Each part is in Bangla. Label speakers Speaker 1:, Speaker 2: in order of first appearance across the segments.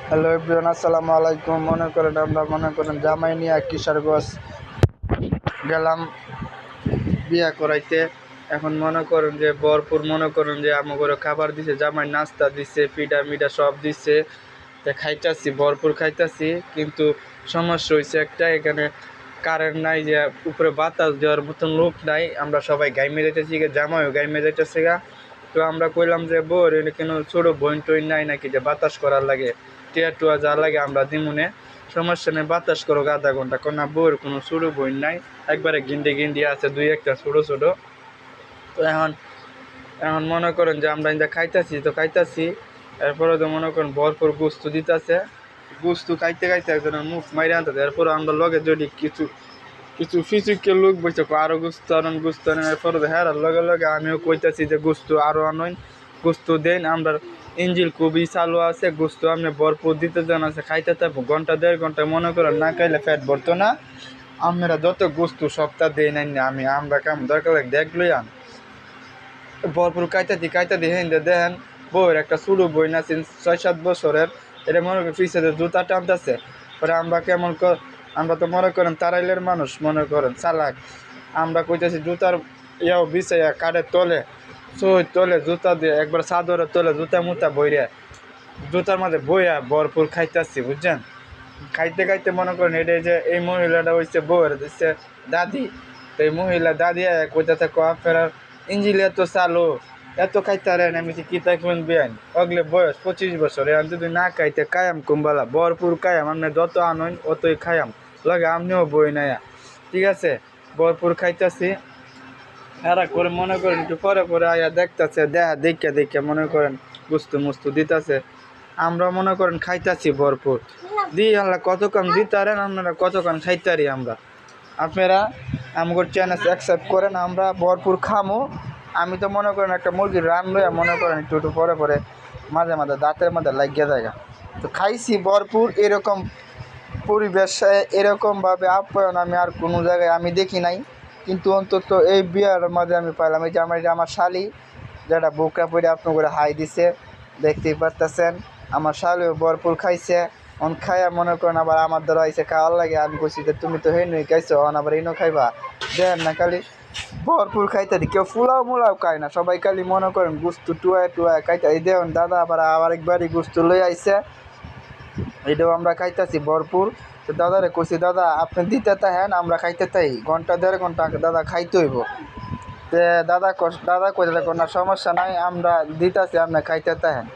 Speaker 1: হ্যালো এভরিওয়ান, আসসালামু আলাইকুম। মনে করেন জামাই নিয়ে কিশোরগঞ্জ গেলাম বিয়া করাইতে। এখন মনে করেন যে ভরপুর আমাকে খাবার দিছে, জামাই নাস্তা দিছে, পিঠা মিঠা সব দিছে। তা খাইতাছি, ভরপুর খাইতাছি, কিন্তু সমস্যা হয়েছে একটা, এখানে কারেন্ট নাই, যে উপরে বাতাস দেওয়ার মতন লোক নাই। আমরা সবাই গাইমে যাইতেছি, জামাইও গাইমে যাইতেছে গা। তো আমরা কইলাম যে বোর এনে কেন ছোটো বইন টইন নাই নাকি যে বাতাস করার লাগে, টিয়া টুয়া যা লাগে আমরা দিমুনে, সমস্যা নেই, বাতাস করো আধা ঘন্টা। না বোর কোনো ছোটো বইন নাই, একবারে গিন্ডি আছে দুই একটা ছোটো ছোটো। তো এখন এখন মনে করেন যে আমরা যা খাইতাছি, এরপরে তো মনে করেন ভরপুর গুস্তু দিতেছে, গুস্তু খাইতে খাইতে একজনের মুখ মাইরে আনতেছে। এরপরে আমরা লগে যদি কিছু কিছু ফিজিক্যাল লোক বলছে আরো গুস্ত আনেন। এরপরে হ্যাঁ লগে লগে আমিও কইতাছি যে গুস্তু আরো আনইন, গুস্তু দেন। আমরা ইঞ্জিল খুবই চালু আছে, গুস্তু আপনি ভরপুর দিতে জান আছে, খাইতে থাকবো ঘন্টা দেড় ঘন্টা। মনে করেন না খাইলে পেট ভরতো না। আমরা যত গুস্তু সপ্তাহ দেই নাই না, আমরা কাম দরকার দেখলই আন ভরপুর কাইতাদি হেন্দে দেখেন বউয়ের একটা ছোটো বই না 6-7 বছরের, এটা মনে করেন পিছিয়ে জুতা টানতেছে। পরে আমরা আমরা তো মনে করেন তারাইলের মানুষ, মনে করেন চালাক। আমরা কইতেছি জুতার ইয়াও বিছাইয়া কাঠের তলে তলে জুতা দিয়ে একবার চাদরের তলে জুতা মুতা বইরে জুতার মাঝে বইয়া ভরপুর খাইতেছি, বুঝছেন। খাইতে খাইতে মনে করেন এটা যে এই মহিলাটা হচ্ছে বউয়ের দিচ্ছে দাদি। তো এই মহিলা দাদি কইতে ফেরার ইঞ্জিল এত চালু, এত খাইতে পারেন। আমি কি থাকবেন বেআইন অগলে বয়স 25 বছর, এখন যদি না খাইতে কায়াম কুম্বালা ভরপুর কায়াম, আপনি যত আনইন অতই খায়াম লগে আপনিও বই নাইয়া, ঠিক আছে। ভরপুর খাইতেছি, এরা করে মনে করেন একটু পরে পরে আয়া দেখতেছে, দেখে মনে করেন গুস্তু মুস্তু দিতেছে। আমরা মনে করেন খাইতাছি ভরপুর দিই। আল্লাহ কতক্ষণ দিতারেন, আপনারা কতক্ষণ খাইতারি। আপনারা আমাদের চ্যানেল অ্যাকসেপ্ট করেন, আমরা ভরপুর খামো। আমি তো মনে করেন একটা মুরগির রান লইয়া মনে করেন একটু পরে পরে মাঝে মাঝে দাঁতের মধ্যে লাগিয়ে যায়। তো খাইছি ভরপুর, এরকম পরিবেশে এরকমভাবে আপ্যায়ন আমি আর কোনো জায়গায় আমি দেখি নাই। কিন্তু অন্তত এই বিয়ার মাঝে আমি পাইলাম। এই যে আমার শালি যেটা বুকরা পরে আপনি করে হাই দিছে, দেখতেই পারতেছেন। আমার শালিও ভরপুর খাইছে। খাইয়া মনে করেন আবার আমার দ্বারা আইসে খাওয়ার লাগে। আমি কইছি যে তুমি তো হেন খাইছো, আবার ইনো খাইবা, দেন না খালি ভরপুর খাইতে দি। কেউ ফুলাও মুলাও খায় না, সবাই খালি মনে করেন গুস্তু টুয়া খাইতে। এই দেখুন দাদা আবার আরেকবারই গুস্তু লই আইসে, এটাও আমরা খাইতেছি ভরপুর। তো দাদারে কইছি দাদা আপনি দিতে তাহেন, আমরা খাইতে তাই ঘন্টা দেড় ঘন্টা দাদা খাইতে হইব। তে দাদা কইতে না সমস্যা নাই, আমরা দিতেছি, আপনি খাইতে তাহেন।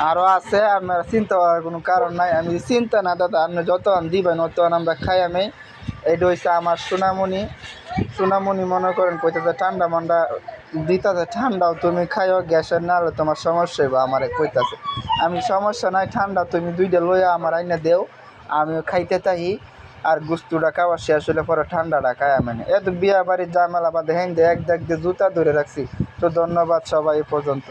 Speaker 1: আরও আছে, আপনার চিন্তা করার কোনো কারণ নাই। আমি চিন্তা না দাদা, আপনি যত দিবেন অত আমরা খাই। আমি এইটা হচ্ছে আমার সোনামণি মনে করেন কইতেছে ঠান্ডা মান্ডা দিতেছে, ঠান্ডাও তুমি খাইও, গ্যাসের না হলে তোমার সমস্যা হইব আমারে কইতাছে। আমি সমস্যা নাই, ঠান্ডা তুমি দুইটা লইয়া আমার আইনে দেও, আমিও খাইতে তাহি। আর গুস্তুটা খাওয়া শেষ হলে পরে ঠান্ডাটা খাই। আমি এত বিয়া বাড়ির জামেলা বাদে হেন এক দেখ দিয়ে জুতা ধরে রাখছি। তো ধন্যবাদ সবাই, এ পর্যন্ত।